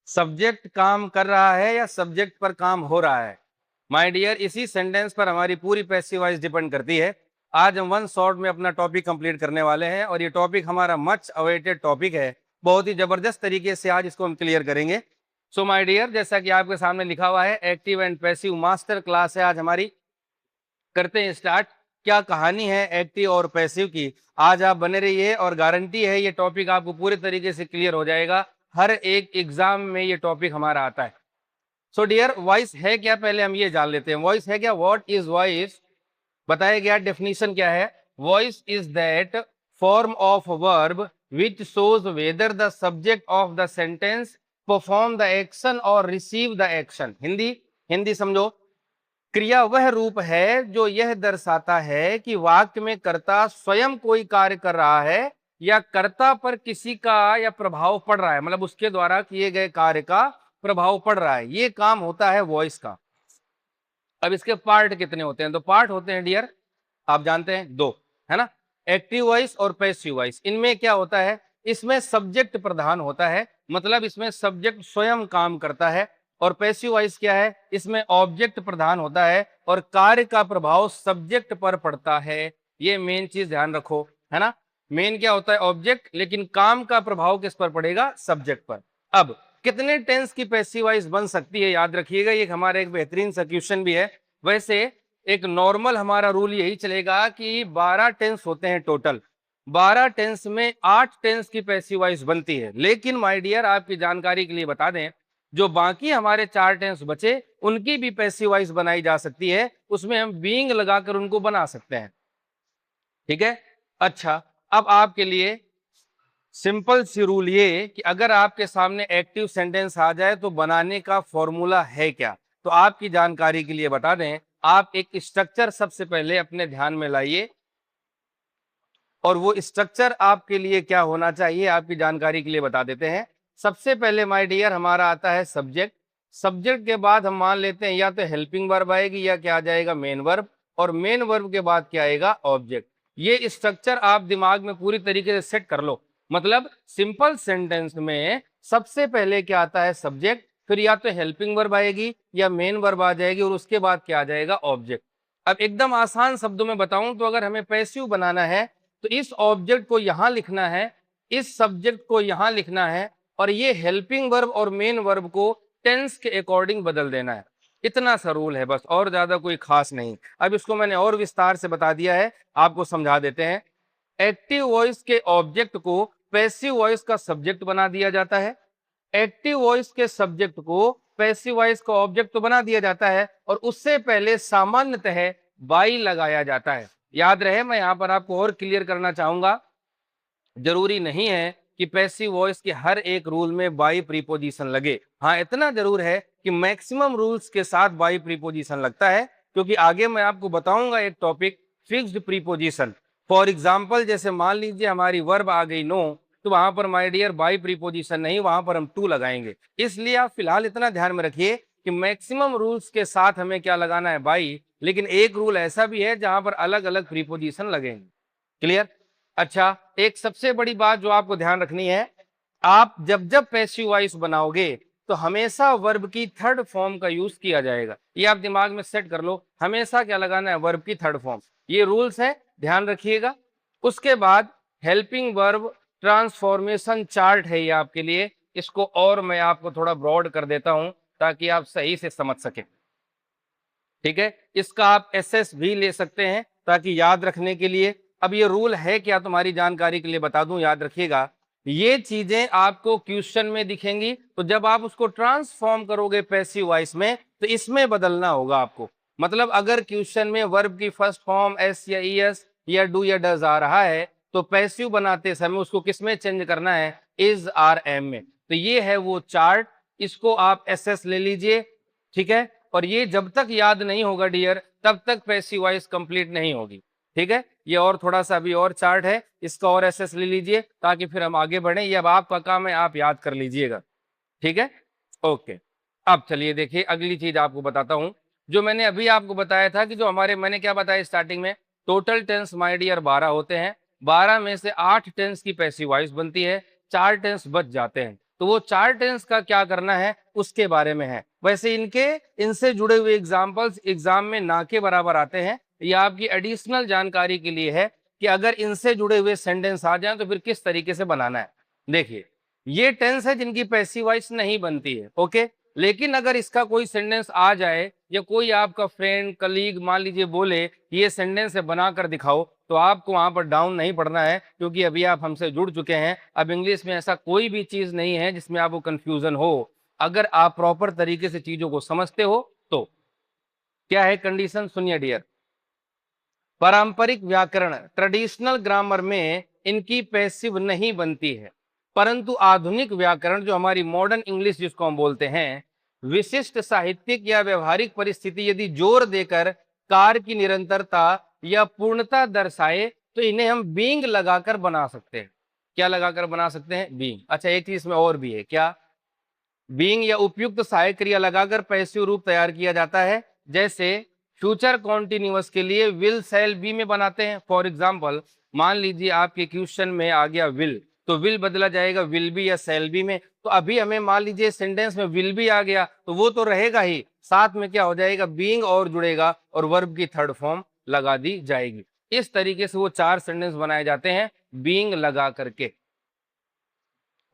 Subject काम कर रहा है या सब्जेक्ट पर काम हो रहा है? माय डियर, इसी सेंटेंस पर हमारी पूरी पैसिव वॉइस डिपेंड करती है। आज हम वन शॉट में अपना टॉपिक कंप्लीट करने वाले हैं और ये टॉपिक हमारा मच अवेटेड टॉपिक है। बहुत ही जबरदस्त तरीके से आज इसको हम क्लियर करेंगे। सो माय डियर, जैसा कि आपके सामने लिखा हुआ है, active and passive master class है आज हमारी। करते हैं स्टार्ट। क्या कहानी है एक्टिव और पैसिव की, आज आप बने रहिए और गारंटी है ये टॉपिक आपको पूरे तरीके से क्लियर हो जाएगा। हर एक एग्जाम में ये टॉपिक हमारा आता है। सो डियर, वॉइस है क्या, पहले हम ये जान लेते हैं। वॉइस है क्या? What is voice? बताया गया, डेफिनेशन क्या है? Voice is that form of verb which shows whether the subject of the sentence perform the action और receive the action. Hindi Hindi समझो। क्रिया वह रूप है जो यह दर्शाता है कि वाक्य में कर्ता स्वयं कोई कार्य कर रहा है या कर्ता पर किसी का या प्रभाव पड़ रहा है, मतलब उसके द्वारा किए गए कार्य का प्रभाव पड़ रहा है। ये काम होता है वॉइस का। अब इसके पार्ट कितने होते हैं? तो पार्ट होते हैं डियर, आप जानते हैं, दो, है ना? एक्टिव वॉइस और पैसिव वॉइस। इनमें क्या होता है? इसमें सब्जेक्ट प्रधान होता है, मतलब इसमें सब्जेक्ट स्वयं काम करता है। और पैसिव वॉइस क्या है? इसमें ऑब्जेक्ट प्रधान होता है और कार्य का प्रभाव सब्जेक्ट पर पड़ता है। ये मेन चीज ध्यान रखो, है ना? मेन क्या होता है? ऑब्जेक्ट, लेकिन काम का प्रभाव किस पर पड़ेगा? सब्जेक्ट पर। अब कितने टेंस की पैसिव वॉइस बन सकती है, याद रखिएगा, ये हमारा एक बेहतरीन सा क्वेश्चन भी है। वैसे एक नॉर्मल हमारा रूल यही चलेगा कि 12 टेंस होते हैं टोटल। 12 टेंस में 8 टेंस की पैसिव वॉइस बनती है। लेकिन माय डियर, आपकी जानकारी के लिए बता दें, जो बाकी हमारे 4 टेंस बचे उनकी भी पैसिव वॉइस बनाई जा सकती है। उसमें हम बीइंग लगाकर उनको बना सकते हैं। ठीक है? अच्छा, अब आपके लिए सिंपल सी रूल ये कि अगर आपके सामने एक्टिव सेंटेंस आ जाए तो बनाने का फॉर्मूला है क्या? तो आपकी जानकारी के लिए बता दें, आप एक स्ट्रक्चर सबसे पहले अपने ध्यान में लाइए। और वो स्ट्रक्चर आपके लिए क्या होना चाहिए, आपकी जानकारी के लिए बता देते हैं। सबसे पहले माय डियर हमारा आता है सब्जेक्ट। सब्जेक्ट के बाद हम मान लेते हैं या तो हेल्पिंग वर्ब आएगी या क्या आ जाएगा? Main verb. और मेन वर्ब के बाद क्या आएगा? ऑब्जेक्ट। ये स्ट्रक्चर आप दिमाग में पूरी तरीके से सेट कर लो। मतलब सिंपल सेंटेंस में सबसे पहले क्या आता है? सब्जेक्ट, फिर या तो हेल्पिंग वर्ब आएगी या मेन वर्ब आ जाएगी और उसके बाद क्या आ जाएगा? ऑब्जेक्ट। अब एकदम आसान शब्दों में बताऊं तो अगर हमें पैसिव बनाना है तो इस ऑब्जेक्ट को यहां लिखना है, इस सब्जेक्ट को यहां लिखना है और ये हेल्पिंग वर्ब और मेन वर्ब को टेंस के अकॉर्डिंग बदल देना है। इतना सा रूल है बस, और ज्यादा कोई खास नहीं। अब इसको मैंने और विस्तार से बता दिया है, आपको समझा देते हैं। एक्टिव वॉइस के ऑब्जेक्ट को पैसिव वॉइस का सब्जेक्ट बना दिया जाता है। एक्टिव वॉइस के सब्जेक्ट को पैसिव वॉइस का ऑब्जेक्ट तो बना दिया जाता है और उससे पहले सामान्यतः बाई लगाया जाता है। याद रहे, मैं यहां पर आपको और क्लियर करना चाहूंगा, जरूरी नहीं है कि पैसिव वॉइस के हर एक रूल में बाई प्रीपोजिशन लगे। हाँ, इतना जरूर है कि मैक्सिमम रूल्स के साथ बाई प्रीपोजिशन लगता है, क्योंकि आगे मैं आपको बताऊंगा एक topic, fixed preposition. For example, जैसे मान लीजिए हमारी वर्ब आ गई नो, तो वहां पर माय डियर बाई प्रीपोजिशन नहीं, वहां पर हम टू लगाएंगे। इसलिए आप फिलहाल इतना ध्यान में रखिए कि मैक्सिमम रूल्स के साथ हमें क्या लगाना है? बाई। लेकिन एक रूल ऐसा भी है जहां पर अलग अलग प्रीपोजिशन लगेंगे। क्लियर? अच्छा, एक सबसे बड़ी बात जो आपको ध्यान रखनी है, आप जब जब पैसिव वॉइस बनाओगे तो हमेशा वर्ब की थर्ड फॉर्म का यूज किया जाएगा। ये आप दिमाग में सेट कर लो, हमेशा क्या लगाना है? वर्ब की थर्ड फॉर्म। ये रूल्स है, ध्यान रखिएगा। उसके बाद हेल्पिंग वर्ब ट्रांसफॉर्मेशन चार्ट है ये आपके लिए। इसको और मैं आपको थोड़ा ब्रॉड कर देता हूं ताकि आप सही से समझ सके। ठीक है? इसका आप एसएस भी ले सकते हैं ताकि याद रखने के लिए। अब ये रूल है क्या, तुम्हारी जानकारी के लिए बता दूं, याद रखिएगा। ये चीजें आपको क्वेश्चन में दिखेंगी, तो जब आप उसको ट्रांसफॉर्म करोगे पैसिव वॉइस में तो इसमें बदलना होगा आपको। मतलब अगर क्वेश्चन में वर्ब की फर्स्ट फॉर्म एस या ईएस या डू या डज आ रहा है तो पैसिव बनाते समय उसको किस में चेंज करना है? इज आर एम में। तो ये है वो चार्ट, इसको आप एसएस ले लीजिए। ठीक है? और ये जब तक याद नहीं होगा डियर, तब तक पैसिव वॉइस कंप्लीट नहीं होगी। ठीक है? ये और थोड़ा सा अभी और चार्ट है, इसका और एसएस ले लीजिए ताकि फिर हम आगे बढ़े। ये अब आपका काम है, आप याद कर लीजिएगा। ठीक है? ओके। अब चलिए देखिए, अगली चीज आपको बताता हूं। जो मैंने अभी आपको बताया था कि जो हमारे, मैंने क्या बताया स्टार्टिंग में, टोटल टेंस माय डियर 12 होते हैं। 12 में से 8 टेंस की पैसिव वॉइस बनती है, 4 टेंस बच जाते हैं। तो वो 4 टेंस का क्या करना है उसके बारे में है। वैसे इनसे जुड़े हुए एग्जाम्पल्स एग्जाम में ना के बराबर आते हैं। ये आपकी एडिशनल जानकारी के लिए है कि अगर इनसे जुड़े हुए सेंटेंस आ जाएं तो फिर किस तरीके से बनाना है। देखिए, ये टेंस है जिनकी पैसिव वॉइस नहीं बनती है, ओके। लेकिन अगर इसका कोई सेंटेंस आ जाए या कोई आपका फ्रेंड कलीग मान लीजिए बोले ये सेंटेंस है बना कर दिखाओ, तो आपको वहां पर डाउन नहीं पड़ना है, क्योंकि अभी आप हमसे जुड़ चुके हैं। अब इंग्लिश में ऐसा कोई भी चीज नहीं है जिसमें आपको कंफ्यूजन हो। अगर आप प्रॉपर तरीके से चीजों को समझते हो तो क्या है कंडीशन, सुनिए डियर। पारंपरिक व्याकरण ट्रेडिशनल ग्रामर में इनकी पैसिव नहीं बनती है, परंतु आधुनिक व्याकरण जो हमारी मॉडर्न इंग्लिश जिसको हम बोलते हैं, विशिष्ट साहित्यिक या व्यवहारिक परिस्थिति यदि जोर देकर कार्य की निरंतरता या पूर्णता दर्शाए तो इन्हें हम बीइंग लगाकर बना सकते हैं। क्या लगाकर बना सकते हैं? बीइंग। अच्छा, एक चीज इसमें और भी है, क्या? बीइंग या उपयुक्त सहायक क्रिया लगाकर पैसिव रूप तैयार किया जाता है, जैसे फ्यूचर कॉन्टिन्यूअस के लिए विल शैल बी में बनाते हैं। फॉर एग्जांपल, मान लीजिए आपके क्वेश्चन में आ गया विल, तो विल बदला जाएगा विल बी या शैल बी में। तो अभी हमें मान लीजिए सेंटेंस में विल बी आ गया तो वो तो रहेगा ही, साथ में क्या हो जाएगा, बीइंग और जुड़ेगा और वर्ब की थर्ड फॉर्म लगा दी जाएगी। इस तरीके से वो 4 सेंटेंस बनाए जाते हैं बीइंग लगा करके,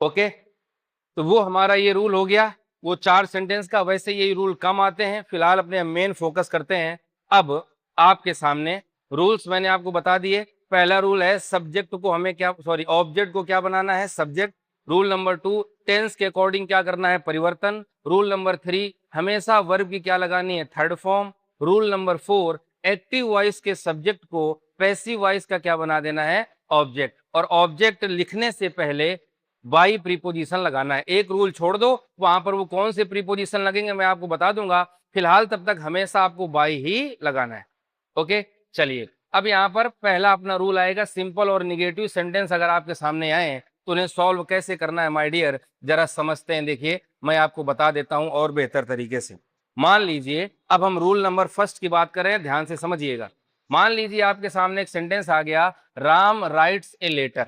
ओके। तो वो हमारा ये रूल हो गया वो 4 सेंटेंस का। वैसे ये रूल कम आते हैं, फिलहाल अपने मेन फोकस करते हैं। अब आपके सामने रूल्स मैंने आपको बता दिए। पहला रूल है सब्जेक्ट को हमें क्या, सॉरी, ऑब्जेक्ट को क्या बनाना है, सब्जेक्ट। रूल नंबर 2, टेंस के अकॉर्डिंग क्या करना है, परिवर्तन। रूल नंबर 3, हमेशा वर्ब की क्या लगानी है, third form. Rule number 4, active voice के सब्जेक्ट को पैसिव वॉइस का क्या बना देना है, ऑब्जेक्ट। और ऑब्जेक्ट लिखने से पहले बाई प्रीपोजिशन लगाना है। एक रूल छोड़ दो, वहां पर वो कौन से प्रीपोजिशन लगेंगे मैं आपको बता दूंगा। फिलहाल तब तक हमेशा आपको बाई ही लगाना है, ओके। चलिए, अब यहाँ पर पहला अपना रूल आएगा, सिंपल और निगेटिव सेंटेंस अगर आपके सामने आए तो उन्हें सॉल्व कैसे करना है माय डियर, जरा समझते हैं। देखिए, मैं आपको बता देता हूं और बेहतर तरीके से। मान लीजिए, अब हम रूल नंबर फर्स्ट की बात करें, ध्यान से समझिएगा। मान लीजिए आपके सामने एक सेंटेंस आ गया, राम राइट्स ए लेटर,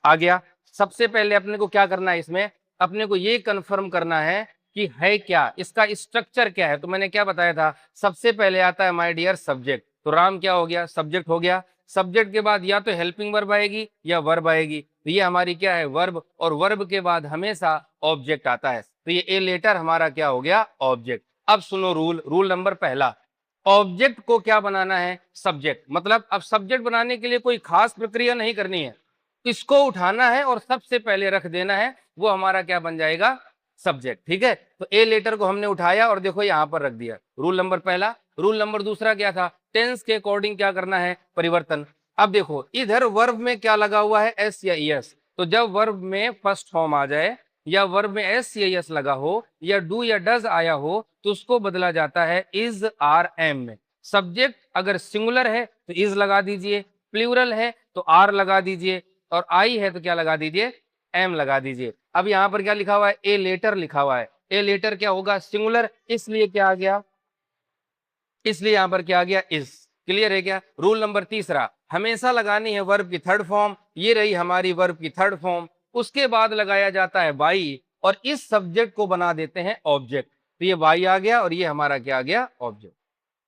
आ गया। सबसे पहले अपने को क्या करना है, इसमें अपने को ये कंफर्म करना है कि है क्या, इसका स्ट्रक्चर क्या है। तो मैंने क्या बताया था, सबसे पहले आता है माय डियर सब्जेक्ट। तो राम क्या हो गया, सब्जेक्ट हो गया। सब्जेक्ट के बाद या तो हेल्पिंग वर्ब आएगी या वर्ब आएगी, तो ये हमारी क्या है, वर्ब। और वर्ब के बाद हमेशा ऑब्जेक्ट आता है, तो ये ए लेटर हमारा क्या हो गया, ऑब्जेक्ट। अब सुनो रूल, रूल नंबर पहला, ऑब्जेक्ट को क्या बनाना है, सब्जेक्ट। मतलब अब सब्जेक्ट बनाने के लिए कोई खास प्रक्रिया नहीं करनी है, इसको उठाना है और सबसे पहले रख देना है, वो हमारा क्या बन जाएगा, सब्जेक्ट। ठीक है, तो ए लेटर को हमने उठाया और देखो यहां पर रख दिया, रूल नंबर पहला। रूल नंबर दूसरा क्या था, टेंस के अकॉर्डिंग क्या करना है, परिवर्तन। अब देखो इधर वर्ब में क्या लगा हुआ है, एस या एस। तो जब वर्ब में फर्स्ट फॉर्म आ जाए या वर्ब में एस या एस लगा हो या डू या डज आया हो तो उसको बदला जाता है इज आर एम में। सब्जेक्ट अगर सिंगुलर है तो इज लगा दीजिए, प्लूरल है तो आर लगा दीजिए, और आई है तो क्या लगा दीजिए, एम लगा दीजिए। अब यहाँ पर क्या लिखा हुआ है, ए लेटर लिखा हुआ है। ए लेटर क्या होगा, सिंगुलर, इसलिए क्या आ गया, इसलिए यहां पर क्या आ गया, इज। क्लियर है क्या? रूल नंबर तीसरा, हमेशा लगानी है वर्ब की थर्ड फॉर्म। ये रही हमारी वर्ब की थर्ड फॉर्म। उसके बाद लगाया जाता है बाई और इस सब्जेक्ट को बना देते हैं ऑब्जेक्ट। तो ये बाई आ गया और ये हमारा क्या आ गया, ऑब्जेक्ट।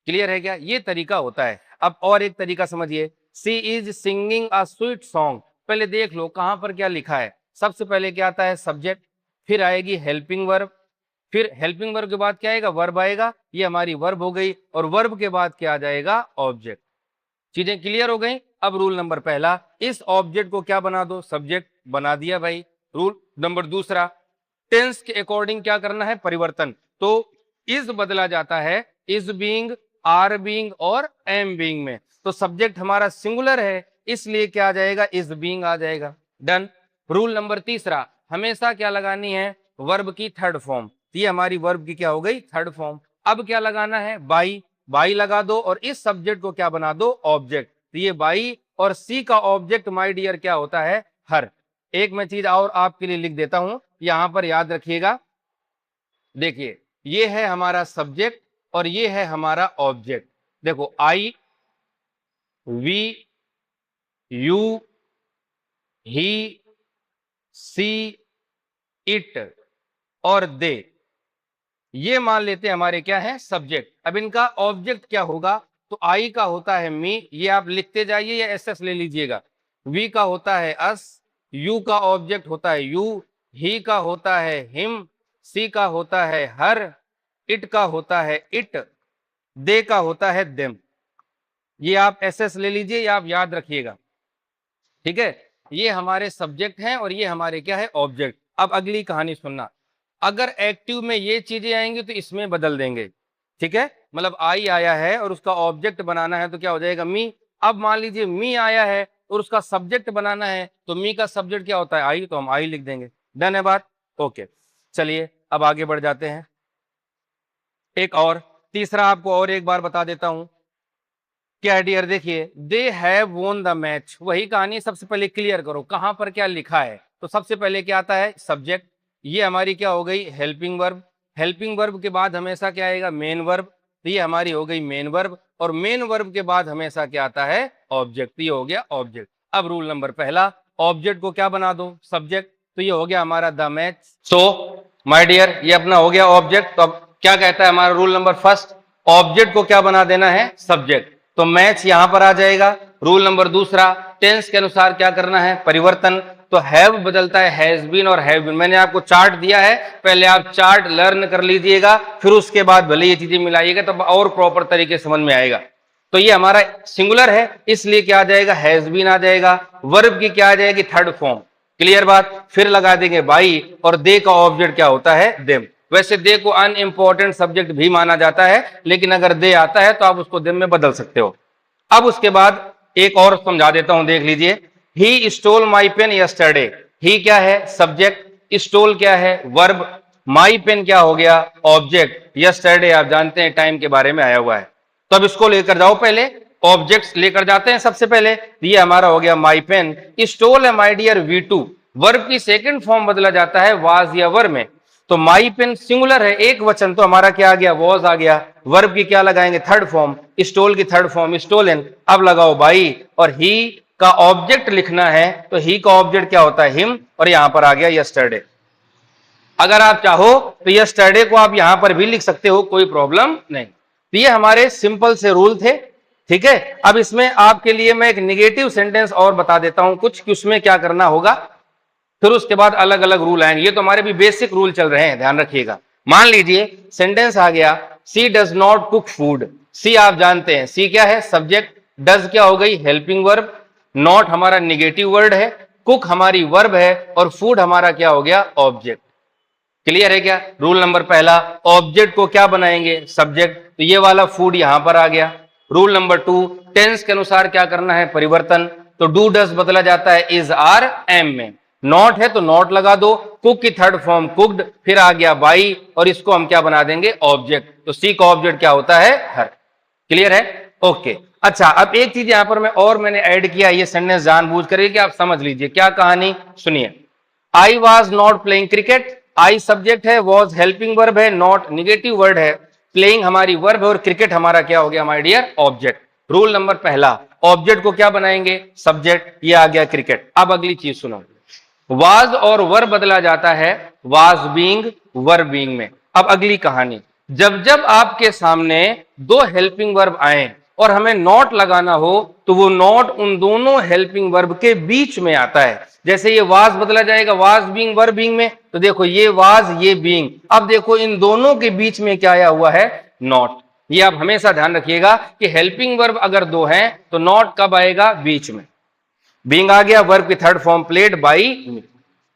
क्लियर है क्या? ये तरीका होता है। अब और एक तरीका समझिए, she is singing a sweet song. पहले देख लो कहां पर क्या लिखा है। सबसे पहले क्या आता है, सब्जेक्ट, फिर आएगी हेल्पिंग वर्ब, फिर हेल्पिंग वर्ब के बाद क्या आएगा, वर्ब आएगा। ये हमारी वर्ब हो गई और वर्ब के बाद क्या आ जाएगा, ऑब्जेक्ट। चीजें क्लियर हो गई। अब रूल नंबर पहला, इस ऑब्जेक्ट को क्या बना दो, सब्जेक्ट बना दिया भाई। रूल नंबर दूसरा, टेंस के अकॉर्डिंग क्या करना है, परिवर्तन। तो इज बदला जाता है इज बीइंग, आर बीइंग और एम बीइंग में। तो सब्जेक्ट हमारा सिंगुलर है इसलिए क्या आ जाएगा, इज बीइंग आ जाएगा। डन। रूल नंबर तीसरा, हमेशा क्या लगानी है, वर्ब की थर्ड फॉर्म। ये हमारी वर्ब की क्या हो गई, थर्ड फॉर्म। अब क्या लगाना है, बाई। बाई लगा दो और इस सब्जेक्ट को क्या बना दो, ऑब्जेक्ट। तो ये बाई और सी का ऑब्जेक्ट माय डियर क्या होता है, हर। एक मैं चीज और आपके लिए लिख देता हूं, यहां पर याद रखिएगा। देखिए, ये है हमारा सब्जेक्ट और ये है हमारा ऑब्जेक्ट। देखो, I, we, you, he, she, it और दे, ये मान लेते हैं हमारे क्या है सब्जेक्ट। अब इनका ऑब्जेक्ट क्या होगा, तो आई का होता है मी, ये आप लिखते जाइए या एस ले लीजिएगा। वी का होता है अस, यू का ऑब्जेक्ट होता है यू, ही का होता है हिम, सी का होता है हर, इट का होता है इट, दे का होता है देम। ये आप एस ले लीजिए या आप याद रखिएगा, ठीक है। ये हमारे सब्जेक्ट हैं और ये हमारे क्या है ऑब्जेक्ट। अब अगली कहानी सुनना, अगर एक्टिव में ये चीजें आएंगी तो इसमें बदल देंगे, ठीक है। मतलब आई आया है और उसका ऑब्जेक्ट बनाना है तो क्या हो जाएगा मी। अब मान लीजिए मी आया है और उसका सब्जेक्ट बनाना है तो मी का सब्जेक्ट क्या होता है आई, तो हम आई लिख देंगे। डन है बात, ओके। चलिए अब आगे बढ़ जाते हैं। एक और तीसरा आपको और एक बार बता देता हूं। क्या डियर, देखिए they have won the match, वही कहानी सबसे पहले क्लियर करो कहां पर क्या लिखा है। तो सबसे पहले क्या आता है सब्जेक्ट, ये हमारी क्या हो गई हेल्पिंग वर्ब, हेल्पिंग वर्ब के बाद हमेशा क्या आएगा मेन वर्ब, तो ये हमारी हो गई मेन वर्ब, और मेन वर्ब के बाद हमेशा क्या आता है ऑब्जेक्ट, ये हो गया ऑब्जेक्ट। अब रूल नंबर पहला, ऑब्जेक्ट को क्या बना दो सब्जेक्ट, तो ये हो गया हमारा the match. So my dear ये अपना हो गया ऑब्जेक्ट। तो अब क्या कहता है हमारा रूल नंबर फर्स्ट, ऑब्जेक्ट को क्या बना देना है सब्जेक्ट, तो मैच यहां पर आ जाएगा। रूल नंबर दूसरा, टेंस के अनुसार क्या करना है परिवर्तन, तो हैव बदलता है हैज बीन और हैव बीन। मैंने आपको चार्ट दिया है, पहले आप चार्ट लर्न कर लीजिएगा, फिर उसके बाद भले ये चीजें मिलाइएगा तब और प्रॉपर तरीके से समझ में आएगा। तो ये हमारा सिंगुलर है इसलिए क्या आ जाएगा हैज बीन आ जाएगा, वर्ब की क्या आ जाएगी थर्ड फॉर्म, क्लियर बात। फिर लगा देंगे बाई, और दे का ऑब्जेक्ट क्या होता है देम। वैसे दे को अनइंपॉर्टेंट सब्जेक्ट भी माना जाता है, लेकिन अगर दे आता है तो आप उसको देम में बदल सकते हो। अब उसके बाद एक और समझा देता हूं, देख लीजिए। He stole my pen yesterday, he क्या है सब्जेक्ट, स्टोल क्या है वर्ब, माई पेन क्या हो गया ऑब्जेक्ट, यस्टरडे आप जानते हैं टाइम के बारे में आया हुआ है। तो अब इसको लेकर जाओ, पहले ऑब्जेक्ट्स लेकर जाते हैं। सबसे पहले ये हमारा हो गया माई पेन, स्टोल है माई डियर V2, वर्ब की सेकंड फॉर्म बदला जाता है वाज या वर में। तो माई पेन सिंगुलर है एक वचन, तो हमारा क्या आ गया वॉज आ गया। वर्ब की क्या लगाएंगे थर्ड फॉर्म, स्टोल की थर्ड फॉर्म स्टोलन। अब लगाओ बाई, और ही का ऑब्जेक्ट लिखना है तो ही का ऑब्जेक्ट क्या होता है हिम, और यहां पर आ गया यस्टरडे। अगर आप चाहो तो यस्टरडे को आप यहां पर भी लिख सकते हो, कोई प्रॉब्लम नहीं। तो ये हमारे सिंपल से रूल थे, ठीक है। अब इसमें आपके लिए मैं एक निगेटिव सेंटेंस और बता देता हूं कुछ कि उसमें क्या करना होगा, फिर उसके बाद अलग अलग रूल आएंगे। ये तो हमारे भी बेसिक रूल चल रहे हैं, ध्यान रखिएगा। मान लीजिए सेंटेंस आ गया सी डज नॉट कुक फूड, सी आप जानते हैं सी क्या है सब्जेक्ट, डज क्या हो गई हेल्पिंग वर्ब, नॉट हमारा निगेटिव वर्ड है, कुक हमारी वर्ब है, और फूड हमारा क्या हो गया ऑब्जेक्ट। क्लियर है क्या। रूल नंबर पहला, ऑब्जेक्ट को क्या बनाएंगे सब्जेक्ट, तो ये वाला फूड यहां पर आ गया। रूल नंबर टू, टेंस के अनुसार क्या करना है परिवर्तन, तो डू डज बदला जाता है इज आर एम में, नॉट है तो नॉट लगा दो, कुक की थर्ड फॉर्म कुक्ड, फिर आ गया बाई, और इसको हम क्या बना देंगे ऑब्जेक्ट, तो सी का ऑब्जेक्ट क्या होता है हर। क्लियर है, ओके। अच्छा अब एक चीज यहां पर मैंने ऐड किया, ये सेंटेंस जानबूझ करके कि आप समझ लीजिए क्या कहानी, सुनिए। I was not playing cricket, I subject है, वॉज हेल्पिंग वर्ब है, नॉट निगेटिव वर्ड है, प्लेइंग हमारी वर्ब है, और क्रिकेट हमारा क्या हो गया my dear object. Rule number पहला, ऑब्जेक्ट को क्या बनाएंगे सब्जेक्ट, ये आ गया क्रिकेट। अब अगली चीज सुनो, वाज और वर बदला जाता है वाज बीइंग वर बीइंग में। अब अगली कहानी, जब जब आपके सामने दो हेल्पिंग वर्ब आए और हमें नॉट लगाना हो तो वो नॉट उन दोनों हेल्पिंग वर्ब के बीच में आता है। जैसे ये वाज बदला जाएगा वाज बीइंग वर बीइंग में, तो देखो ये वाज ये बीइंग, अब देखो इन दोनों के बीच में क्या आया हुआ है नॉट। ये आप हमेशा ध्यान रखिएगा कि हेल्पिंग वर्ब अगर दो हैं तो नॉट कब आएगा बीच में, बीइंग आ गया, वर्ब की third form played by me.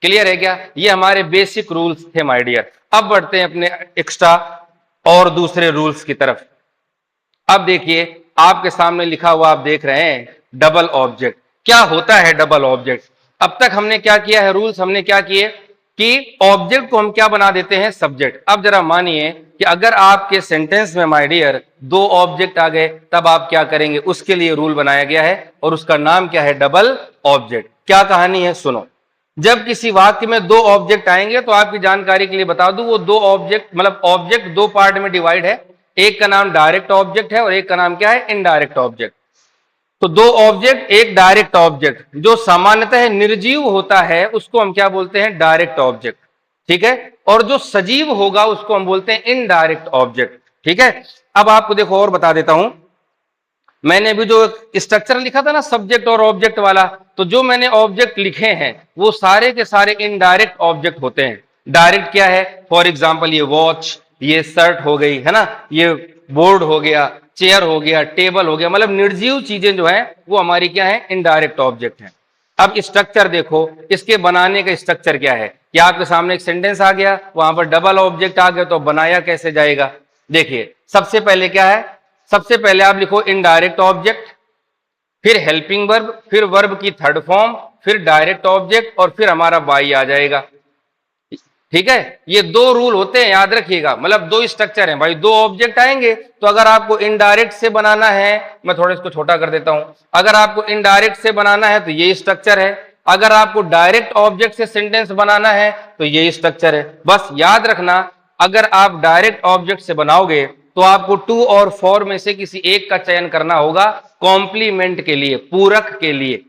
Clear है क्या, ये हमारे बेसिक रूल्स थे माय डियर। अब बढ़ते हैं अपने एक्स्ट्रा और दूसरे रूल्स की तरफ। अब देखिए आपके सामने लिखा हुआ आप देख रहे हैं डबल ऑब्जेक्ट। क्या होता है डबल ऑब्जेक्ट, अब तक हमने क्या किया है रूल्स, हमने क्या किए कि ऑब्जेक्ट को हम क्या बना देते हैं सब्जेक्ट। अब जरा मानिए कि अगर आपके सेंटेंस में माय डियर दो ऑब्जेक्ट आ गए तब आप क्या करेंगे, उसके लिए रूल बनाया गया है और उसका नाम क्या है डबल ऑब्जेक्ट। क्या कहानी है सुनो, जब किसी वाक्य में दो ऑब्जेक्ट आएंगे तो आपकी जानकारी के लिए बता दूं वो दो ऑब्जेक्ट मतलब ऑब्जेक्ट दो पार्ट में डिवाइड है, एक का नाम डायरेक्ट ऑब्जेक्ट है और एक का नाम क्या है इनडायरेक्ट ऑब्जेक्ट। तो दो ऑब्जेक्ट एक डायरेक्ट ऑब्जेक्ट, जो सामान्यतः निर्जीव होता है उसको हम क्या बोलते हैं डायरेक्ट ऑब्जेक्ट, ठीक है, और जो सजीव होगा उसको हम बोलते हैं इनडायरेक्ट ऑब्जेक्ट। ठीक है, अब आपको देखो और बता देता हूं, मैंने भी जो स्ट्रक्चर लिखा था ना सब्जेक्ट और ऑब्जेक्ट वाला, तो जो मैंने ऑब्जेक्ट लिखे हैं वो सारे के सारे इनडायरेक्ट ऑब्जेक्ट होते हैं। डायरेक्ट क्या है, फॉर एग्जांपल ये वॉच, ये शर्ट हो गई है ना, ये बोर्ड हो गया, चेयर हो गया, टेबल हो गया, मतलब निर्जीव चीजें जो है वो हमारी क्या है, इनडायरेक्ट ऑब्जेक्ट है। अब स्ट्रक्चर देखो, इसके बनाने का स्ट्रक्चर क्या है, कि आपके सामने एक सेंटेंस आ गया, वहां पर डबल ऑब्जेक्ट आ गया, तो बनाया कैसे जाएगा। देखिए सबसे पहले क्या है, सबसे पहले आप लिखो इनडायरेक्ट ऑब्जेक्ट, फिर हेल्पिंग वर्ब, फिर वर्ब की थर्ड फॉर्म, फिर डायरेक्ट ऑब्जेक्ट, और फिर हमारा बाई आ जाएगा। ठीक है, ये दो रूल होते हैं, याद रखिएगा, मतलब दो स्ट्रक्चर हैं भाई, दो ऑब्जेक्ट आएंगे, तो अगर आपको इनडायरेक्ट से बनाना है, मैं थोड़ा इसको छोटा कर देता हूं, अगर आपको इनडायरेक्ट से बनाना है तो ये स्ट्रक्चर है, अगर आपको डायरेक्ट ऑब्जेक्ट से सेंटेंस बनाना है तो ये स्ट्रक्चर है। बस याद रखना, अगर आप डायरेक्ट ऑब्जेक्ट से बनाओगे तो आपको टू और फोर में से किसी एक का चयन करना होगा कॉम्प्लीमेंट के लिए, पूरक के लिए।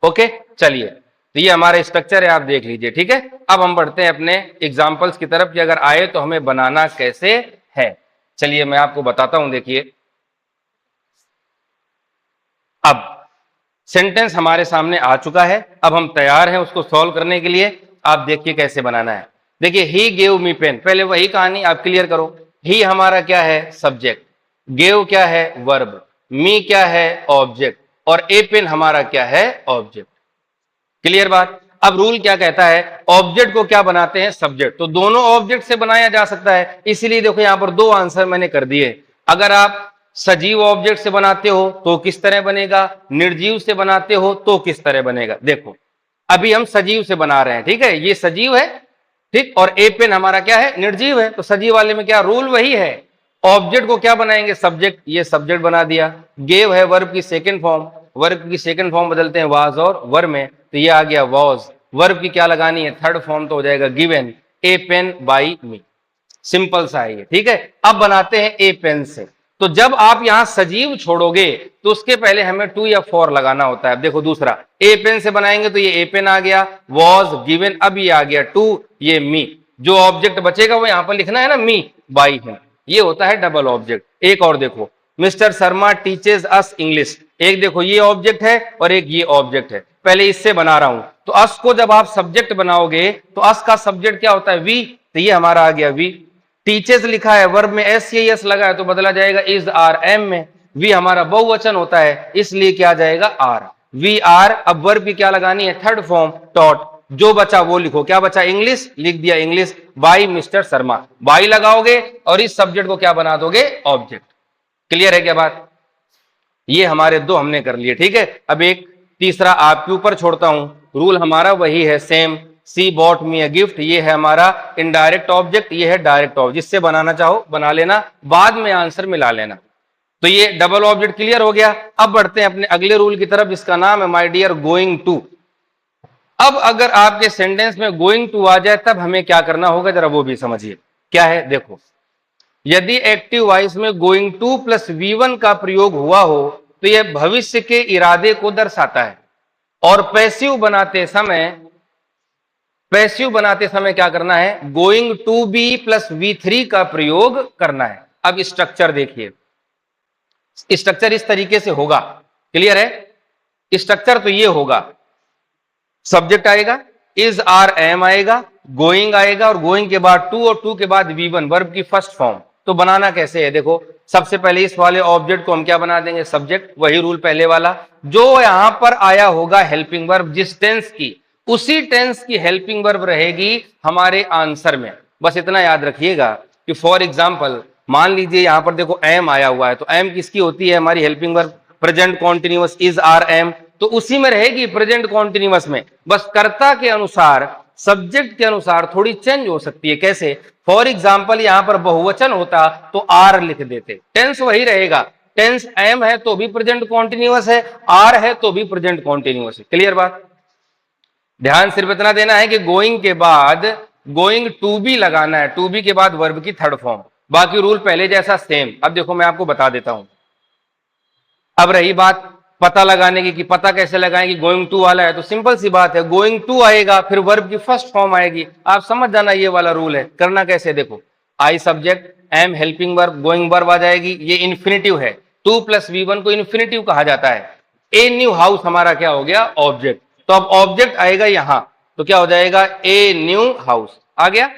ओके, चलिए, तो ये हमारा स्ट्रक्चर है, आप देख लीजिए। ठीक है, अब हम बढ़ते हैं अपने एग्जाम्पल्स की तरफ कि अगर आए तो हमें बनाना कैसे है। चलिए मैं आपको बताता हूं, देखिए अब सेंटेंस हमारे सामने आ चुका है, अब हम तैयार हैं उसको सॉल्व करने के लिए। आप देखिए कैसे बनाना है। देखिए, ही गेव मी पेन, पहले वही कहानी आप क्लियर करो। ही हमारा क्या है, सब्जेक्ट, गेव क्या है, वर्ब, मी क्या है, ऑब्जेक्ट, और ए पेन हमारा क्या है, ऑब्जेक्ट। क्लियर बात। अब रूल क्या कहता है, ऑब्जेक्ट को क्या बनाते हैं, सब्जेक्ट, तो दोनों ऑब्जेक्ट से बनाया जा सकता है, इसीलिए देखो यहां पर दो आंसर मैंने कर दिए। अगर आप सजीव ऑब्जेक्ट से बनाते हो तो किस तरह बनेगा, निर्जीव से बनाते हो तो किस तरह बनेगा। देखो अभी हम सजीव से बना रहे हैं, ठीक है, ये सजीव है, ठीक, और ए पेन हमारा क्या है, निर्जीव है, तो सजीव वाले में क्या रूल वही है, ऑब्जेक्ट को क्या बनाएंगे, सब्जेक्ट, ये सब्जेक्ट बना दिया। गेव है वर्ब की सेकंड फॉर्म, वर्ब की सेकंड फॉर्म बदलते हैं वाज और वर में, तो ये आ गया वाज। वर्ब की क्या लगानी है, थर्ड फॉर्म, तो हो जाएगा given, a pen by me. Simple सा है ये। ठीक है, अब बनाते हैं ए पेन से। तो जब आप यहां सजीव छोड़ोगे तो उसके पहले हमें टू या फोर लगाना होता है। देखो दूसरा ए पेन से बनाएंगे तो ये ए पेन आ गया, वॉज, गिवन, अब ये आ गया टू, ये मी, जो ऑब्जेक्ट बचेगा वो यहां पर लिखना है ना, मी बाई हिम, ये होता है डबल ऑब्जेक्ट। एक और देखो, मिस्टर शर्मा टीचेज अस इंग्लिश, एक देखो ये ऑब्जेक्ट है और एक ये ऑब्जेक्ट है, पहले इससे बना रहा हूं। तो अस को जब आप सब्जेक्ट बनाओगे तो अस का सब्जेक्ट क्या होता है, वी, तो ये हमारा आ गया वी। टीचर्स लिखा है, वर्ब में एस या एस लगा है तो बदला जाएगा इज आर एम में, वी हमारा बहुवचन होता है इसलिए क्या जाएगा, आर, वी आर। अब वर्ब की क्या लगानी है, थर्ड फॉर्म, टॉट, जो बचा वो लिखो, क्या बचा, इंग्लिश, लिख दिया English by mister Sharma, by लगाओगे और इस सब्जेक्ट को क्या बना दोगे, ऑब्जेक्ट। क्लियर है क्या बात, ये हमारे दो हमने कर लिए। ठीक है, अब एक तीसरा आपके ऊपर छोड़ता हूं, रूल हमारा वही है same, she bought me a gift, ये है हमारा इनडायरेक्ट ऑब्जेक्ट, ये है डायरेक्ट ऑब्जेक्ट, जिससे बनाना चाहो बना लेना, बाद में आंसर मिला लेना। तो ये डबल ऑब्जेक्ट क्लियर हो गया। अब बढ़ते हैं अपने अगले रूल की तरफ, जिसका नाम है माय डियर गोइंग टू। अब अगर आपके सेंटेंस में गोइंग टू आ जाए तब हमें क्या करना होगा, जरा वो भी समझिए क्या है। देखो, यदि एक्टिव वॉइस में गोइंग टू प्लस V1 का प्रयोग हुआ हो तो यह भविष्य के इरादे को दर्शाता है, और पैसिव बनाते समय क्या करना है, going to be plus V3 का प्रयोग करना है। अब स्ट्रक्चर देखिए, स्ट्रक्चर इस तरीके से होगा, क्लियर है, स्ट्रक्चर तो ये होगा, सब्जेक्ट आएगा, इज आर एम आएगा, गोइंग आएगा, और गोइंग के बाद टू, और टू के बाद V1 वर्ब की फर्स्ट फॉर्म। तो बनाना कैसे है, देखो सबसे पहले इस वाले ऑब्जेक्ट को हम क्या बना देंगे, सब्जेक्ट, वही रूल पहले वाला, जो यहां पर आया होगा हेल्पिंग वर्ब, जिस टेंस की, उसी टेंस की हेल्पिंग वर्ब रहेगी हमारे आंसर में। बस इतना याद रखिएगा कि फॉर एग्जाम्पल मान लीजिए यहां पर देखो एम आया हुआ है, तो एम किसकी होती है, हमारी helping verb, present continuous, is are am, तो उसी में रहेगी प्रेजेंट कॉन्टिन्यूअस में, बस कर्ता के अनुसार, सब्जेक्ट के अनुसार थोड़ी चेंज हो सकती है। कैसे, फॉर एग्जाम्पल यहां पर बहुवचन होता तो आर लिख देते, टेंस वही रहेगा, टेंस एम है तो भी प्रेजेंट कॉन्टिन्यूअस है, आर है तो भी प्रेजेंट कॉन्टिन्यूअस है। क्लियर बात, ध्यान सिर्फ इतना देना है कि गोइंग के बाद गोइंग टू बी लगाना है, टू बी के बाद वर्ब की थर्ड फॉर्म, बाकी रूल पहले जैसा सेम। अब देखो मैं आपको बता देता हूं, अब रही बात पता लगाने की कि पता कैसे लगाएं कि गोइंग टू वाला है, तो सिंपल सी बात है, गोइंग टू आएगा फिर वर्ब की फर्स्ट फॉर्म आएगी। आप समझ जाना ये वाला रूल है। करना कैसे, देखो, I subject, am helping verb, going verb आ जाएगी, ये इन्फिनेटिव है, 2 + V1 को इन्फिनेटिव कहा जाता है। ए न्यू हाउस हमारा क्या हो गया, ऑब्जेक्ट। तो अब ऑब्जेक्ट आएगा यहां, तो क्या हो जाएगा, ए न्यू हाउस आ गया।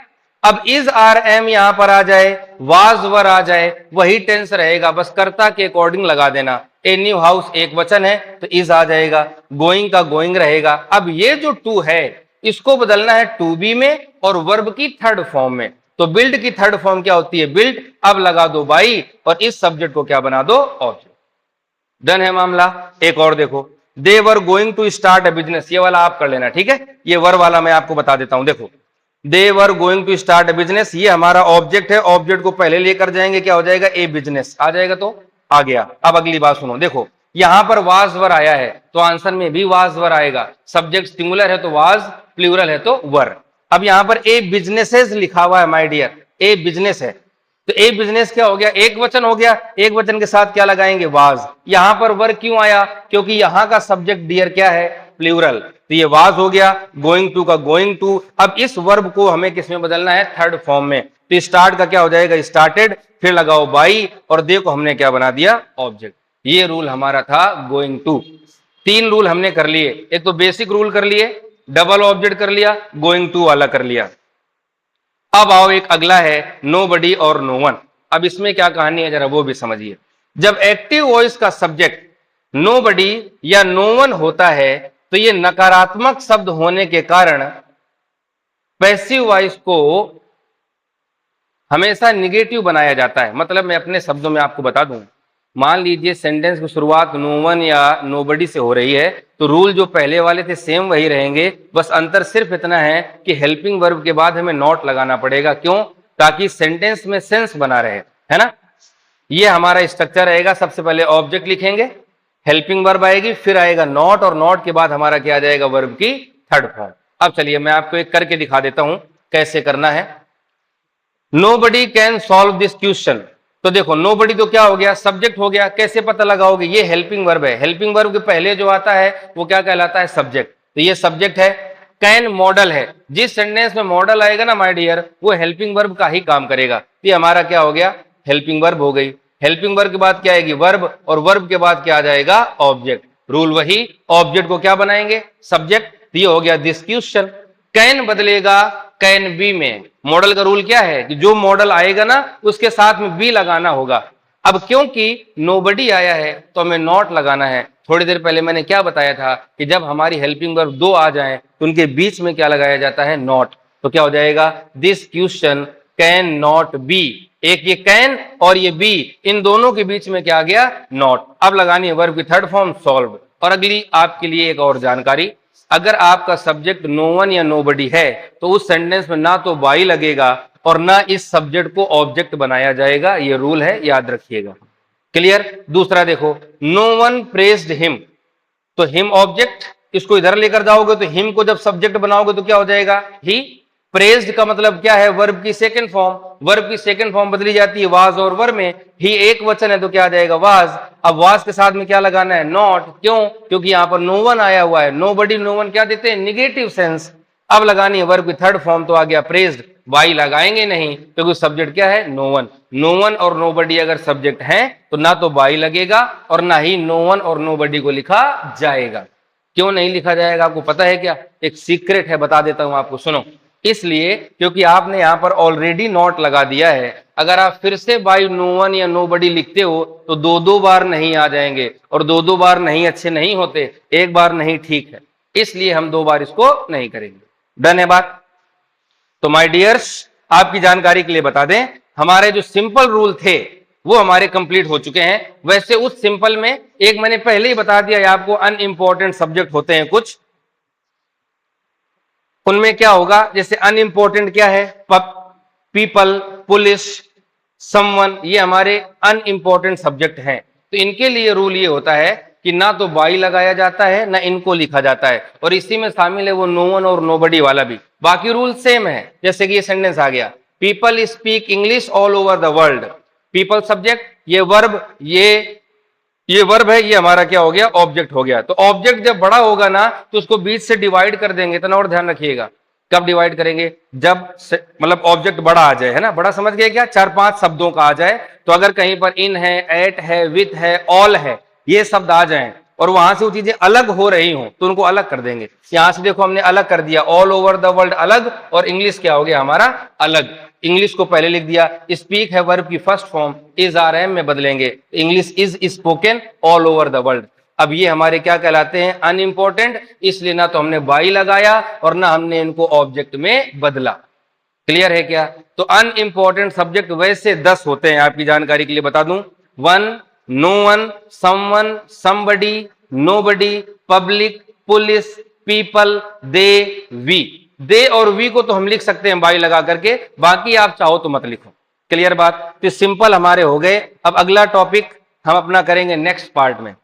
अब इज आर एम यहां पर आ जाए, वाज वर आ जाए, वही टेंस रहेगा, बस कर्ता के अकॉर्डिंग लगा देना। ए न्यू हाउस एक वचन है तो इज आ जाएगा, गोइंग का गोइंग रहेगा। अब ये जो टू है इसको बदलना है टू बी में और वर्ब की थर्ड फॉर्म में। तो बिल्ड की थर्ड फॉर्म क्या होती है, बिल्ड। अब लगा दो बाई और इस सब्जेक्ट को क्या बना दो, ऑब्जेक्ट। डन है मामला। एक और देखो, they were going to start a business, ये वाला आप कर लेना, ठीक है। ये वर वाला मैं आपको बता देता हूं। देखो, they were going to start a business, ये हमारा ऑब्जेक्ट है, ऑब्जेक्ट को पहले लेकर जाएंगे, क्या हो जाएगा, ए बिजनेस आ जाएगा, तो आ गया। अब अगली बात सुनो, देखो यहां पर वाज वर आया है तो आंसर में भी वाज वर आएगा। सब्जेक्ट सिंगुलर है तो वाज, प्लूरल है तो वर। अब यहां पर ए बिजनेसेस लिखा हुआ है माय डियर, ए बिजनेस है तो ए बिजनेस क्या हो गया, एक वचन हो गया, एक वचन के साथ क्या लगाएंगे, वाज। यहां पर वर क्यों आया, क्योंकि यहां का सब्जेक्ट डियर क्या है, प्लूरल, तो ये वाज हो गया, गोइंग टू का गोइंग टू। अब इस वर्ब को हमें किस में बदलना है, थर्ड फॉर्म में। तो स्टार्ट का क्या हो जाएगा, स्टार्टेड, फिर लगाओ बाई और दे को हमने क्या बना दिया, ऑब्जेक्ट। ये रूल हमारा था गोइंग टू। 3 रूल हमने कर लिए, एक तो बेसिक रूल कर लिए, डबल ऑब्जेक्ट कर लिया, गोइंग टू वाला कर लिया। अब आओ एक अगला है, नो बडी और नो वन। अब इसमें क्या कहानी है जरा वो भी समझिए। जब एक्टिव वॉइस का सब्जेक्ट नो बडी या नो वन होता है तो ये नकारात्मक शब्द होने के कारण पैसिव वॉइस को हमेशा निगेटिव बनाया जाता है। मतलब मैं अपने शब्दों में आपको बता दूं, मान लीजिए सेंटेंस की शुरुआत नो वन या नो बडी से हो रही है तो रूल जो पहले वाले थे सेम वही रहेंगे, बस अंतर सिर्फ इतना है कि हेल्पिंग वर्ब के बाद हमें नॉट लगाना पड़ेगा। क्यों, ताकि सेंटेंस में सेंस बना रहे, है ना। ये हमारा स्ट्रक्चर रहेगा, सबसे पहले ऑब्जेक्ट लिखेंगे, हेल्पिंग वर्ब आएगी, फिर आएगा नॉट और नॉट के बाद हमारा क्या आ जाएगा, वर्ब की थर्ड फॉर्म। अब चलिए मैं आपको एक करके दिखा देता हूं कैसे करना है। Nobody can solve this question, तो देखो नोबडी तो क्या हो गया, सब्जेक्ट हो गया, कैसे पता लगाओगे, ये हेल्पिंग वर्ब है, हेल्पिंग वर्ब के पहले जो आता है वो क्या कहलाता है, सब्जेक्ट। तो ये सब्जेक्ट है। कैन मॉडल है, जिस सेंटेंस में मॉडल आएगा ना माय डियर, वो हेल्पिंग वर्ब का ही काम करेगा। ये हमारा क्या हो गया, हेल्पिंग वर्ब हो गई। हेल्पिंग वर्ब के बाद क्या आएगी, वर्ब, और वर्ब के बाद क्या आ जाएगा, ऑब्जेक्ट। रूल वही, ऑब्जेक्ट को क्या बनाएंगे, सब्जेक्ट। ये हो गया दिस क्वेश्चन। कैन बदलेगा कैन बी में। मॉडल का रूल क्या है कि जो मॉडल आएगा ना उसके साथ में बी लगाना होगा। अब क्योंकि नोबडी आया है तो हमें नॉट लगाना है। थोड़ी देर पहले मैंने क्या बताया था कि जब हमारी हेल्पिंग वर्ब 2 आ जाए तो उनके बीच में क्या लगाया जाता है, नॉट। तो क्या हो जाएगा, this question can not be. एक ये कैन और ये बी, इन दोनों के बीच में क्या आ गया, नॉट। अब लगानी है वर्ब की थर्ड फॉर्म, सॉल्व। और अगली आपके लिए एक और जानकारी, अगर आपका सब्जेक्ट नो वन या नो बडी है तो उस सेंटेंस में ना तो बाई लगेगा और ना इस सब्जेक्ट को ऑब्जेक्ट बनाया जाएगा। ये रूल है, याद रखिएगा। क्लियर। दूसरा देखो, नो वन प्रेज्ड हिम, तो हिम ऑब्जेक्ट, इसको इधर लेकर जाओगे तो हिम को जब सब्जेक्ट बनाओगे तो क्या हो जाएगा, ही। प्रेज्ड का मतलब क्या है, वर्ब की सेकंड फॉर्म। वर्ब की सेकंड फॉर्म बदली जाती है वाज और वर में। ही एक वचन है तो क्या आ जाएगा, वाज। अब वाज के साथ में क्या लगाना है, नॉट। क्यों, क्योंकि यहां पर नो वन आया हुआ है। नो बडी नो वन क्या देते हैं, निगेटिव सेंस। अब लगानी है वर्ब की थर्ड फॉर्म, तो आ गया प्रेज्ड। वाई लगाएंगे नहीं क्योंकि सब्जेक्ट क्या है, नो वन। नो वन और नो बडी अगर सब्जेक्ट है तो ना तो बाई लगेगा और ना ही नो वन और नो बडी को लिखा जाएगा। क्यों नहीं लिखा जाएगा, आपको पता है क्या, एक सीक्रेट है, बता देता हूं आपको, सुनो। इसलिए क्योंकि आपने यहां पर ऑलरेडी नॉट लगा दिया है। अगर आप फिर से बाई नो वन या नो बडी लिखते हो तो 2 बार नहीं आ जाएंगे, और 2 बार नहीं अच्छे नहीं होते, एक बार नहीं ठीक है। इसलिए हम 2 बार इसको नहीं करेंगे। डन है बात। तो माय डियर्स, आपकी जानकारी के लिए बता दें, हमारे जो सिंपल रूल थे वो हमारे कंप्लीट हो चुके हैं। वैसे उस सिंपल में एक मैंने पहले ही बता दिया आपको, अनइंपॉर्टेंट सब्जेक्ट होते हैं कुछ, उनमें क्या होगा, जैसे अनइंपॉर्टेंट क्या है, पीपल, पुलिस, समवन, ये हमारे अनइंपॉर्टेंट सब्जेक्ट हैं। तो इनके लिए रूल ये होता है कि ना तो बाई लगाया जाता है ना इनको लिखा जाता है, और इसी में शामिल है वो नो वन और नोबडी वाला भी। बाकी रूल सेम है। जैसे कि ये सेंटेंस आ गया, people speak English all over the world. People subject, ये वर्ब, ये ये वर्ब है, ये हमारा क्या हो गया, ऑब्जेक्ट हो गया। तो ऑब्जेक्ट जब बड़ा होगा ना तो उसको बीच से डिवाइड कर देंगे, इतना और ध्यान रखिएगा। कब डिवाइड करेंगे, जब मतलब ऑब्जेक्ट बड़ा आ जाए, है ना, बड़ा समझ गए क्या, 4-5 शब्दों का आ जाए। तो अगर कहीं पर इन है, एट है, विथ है, ऑल है, ये शब्द आ जाएं और वहां से वो चीजें अलग हो रही हों तो उनको अलग कर देंगे। यहां से देखो हमने अलग कर दिया, ऑल ओवर द वर्ल्ड अलग, और इंग्लिश क्या हो गया हमारा, अलग। इंग्लिश को पहले लिख दिया, स्पीक है वर्ब की first form, is are am में बदलेंगे, English is spoken all over the world. अब ये हमारे क्या कहलाते हैं, अनइंपॉर्टेंट, इसलिए ना तो हमने बाई लगाया और ना हमने इनको ऑब्जेक्ट में बदला। क्लियर है क्या। तो अनइंपॉर्टेंट सब्जेक्ट वैसे 10 होते हैं, आपकी जानकारी के लिए बता दूं, one, no one, someone, somebody, nobody, public, police, people, they, we. They और वी को तो हम लिख सकते हैं बाई लगा करके, बाकी आप चाहो तो मत लिखो। क्लियर बात। तो सिंपल हमारे हो गए। अब अगला टॉपिक हम अपना करेंगे नेक्स्ट पार्ट में।